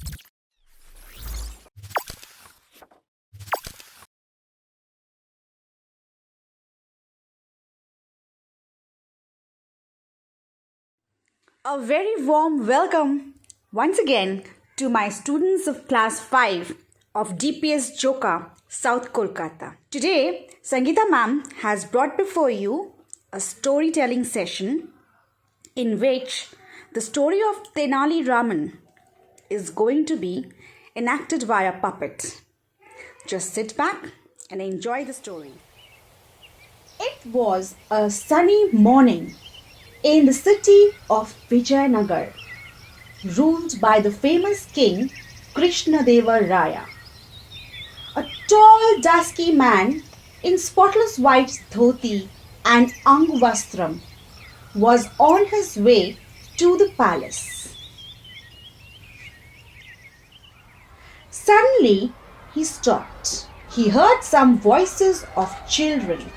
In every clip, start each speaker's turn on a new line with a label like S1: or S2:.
S1: A very warm welcome once again to my students of class 5 of DPS Joka, South Kolkata. Today, Sangeeta ma'am has brought before you a storytelling session in which the story of Tenali Raman is going to be enacted via puppet. Just sit back and enjoy the story. It was a sunny morning in the city of Vijayanagar, ruled by the famous king Krishnadeva Raya. A tall, dusky man in spotless white dhoti and angvastram was on his way to the palace. Suddenly, he stopped. He heard some voices of children.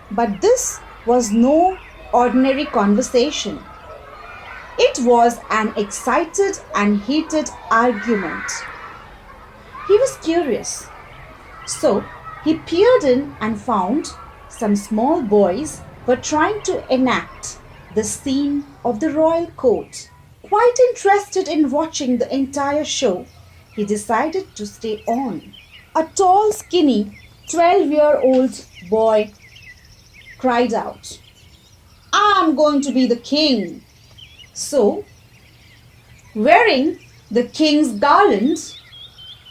S1: But this was no ordinary conversation. It was an excited and heated argument. He was curious. So he peered in and found some small boys were trying to enact the scene of the royal court. Quite interested in watching the entire show, he decided to stay on. A tall, skinny, 12-year-old boy cried out, "I'm going to be the king." So, wearing the king's garland,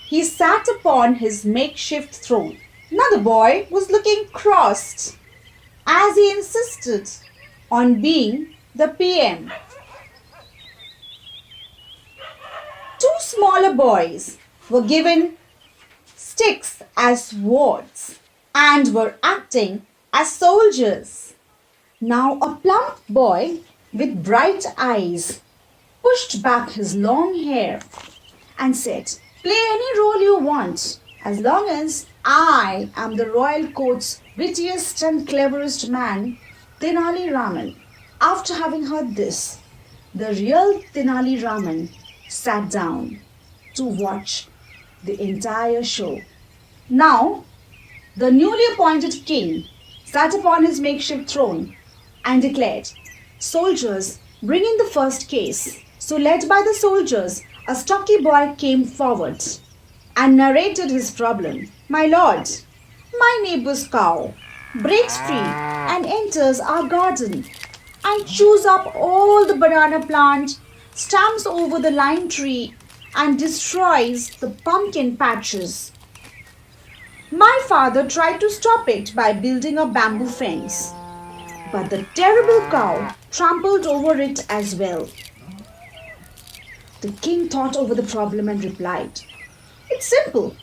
S1: he sat upon his makeshift throne. Another boy was looking crossed as he insisted on being the PM. Two smaller boys were given sticks as swords and were acting as soldiers. Now a plump boy with bright eyes pushed back his long hair and said, "Play any role you want, as long as I am the royal court's wittiest and cleverest man, Tenali Raman." After having heard this, the real Tenali Raman sat down to watch the entire show. Now, the newly appointed king sat upon his makeshift throne and declared, "Soldiers, bring in the first case." So, led by the soldiers, a stocky boy came forward and narrated his problem. "My lord, my neighbor's cow breaks free and enters our garden and chews up all the banana plant, stamps over the lime tree, and destroys the pumpkin patches. My father tried to stop it by building a bamboo fence, but the terrible cow trampled over it as well." The king thought over the problem and replied, "It's simple.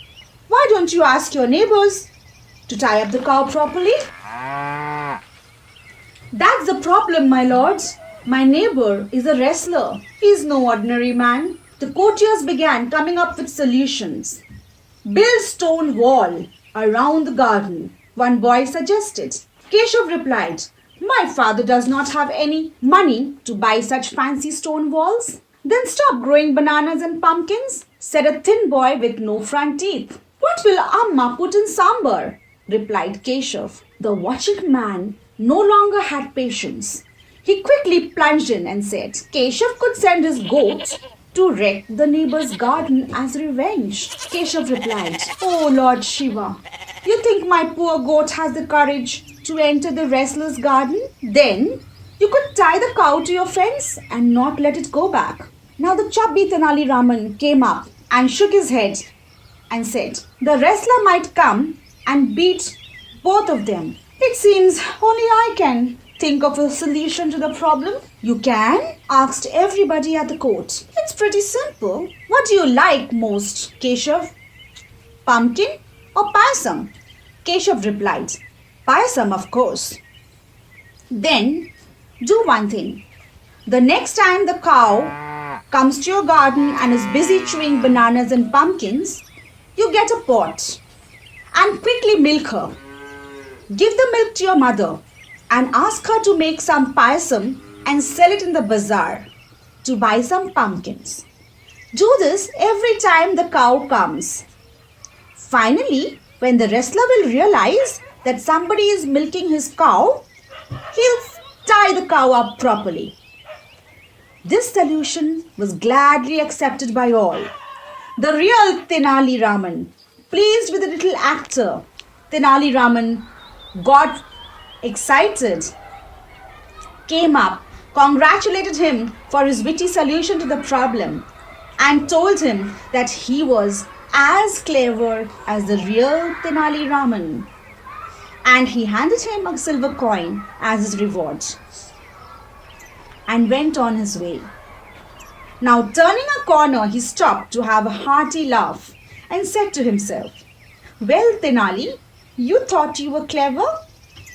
S1: Why don't you ask your neighbors to tie up the cow properly?" "That's the problem, my lords. My neighbor is a wrestler. He is no ordinary man." The courtiers began coming up with solutions. "Build stone wall around the garden," one boy suggested. Keshav replied, "My father does not have any money to buy such fancy stone walls." "Then stop growing bananas and pumpkins," said a thin boy with no front teeth. "What will Amma put in sambar?" replied Keshav. The watching man no longer had patience. He quickly plunged in and said, "Keshav could send his goat to wreck the neighbor's garden as revenge." Keshav replied, "Oh Lord Shiva, you think my poor goat has the courage to enter the wrestler's garden? Then you could tie the cow to your fence and not let it go back." Now the chubby Tenali Raman came up and shook his head and said, "The wrestler might come and beat both of them. It seems only I can think of a solution to the problem." "You can?" asked everybody at the court. "It's pretty simple. What do you like most, Keshav? Pumpkin or payasam?" Keshav replied, "Payasam, of course." "Then do one thing. The next time the cow comes to your garden and is busy chewing bananas and pumpkins, you get a pot and quickly milk her. Give the milk to your mother and ask her to make some payasam and sell it in the bazaar to buy some pumpkins. Do this every time the cow comes. Finally, when the wrestler will realize that somebody is milking his cow, he'll tie the cow up properly. This solution was gladly accepted by all. The real Tenali Raman, pleased with the little actor, Tenali Raman got excited, came up, congratulated him for his witty solution to the problem, and told him that he was as clever as the real Tenali Raman. And he handed him a silver coin as his reward and went on his way. Now, turning a corner, he stopped to have a hearty laugh and said to himself, "Well, Tenali, you thought you were clever,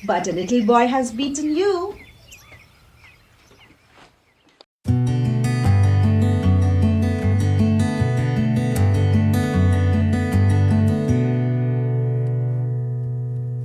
S1: but a little boy has beaten you."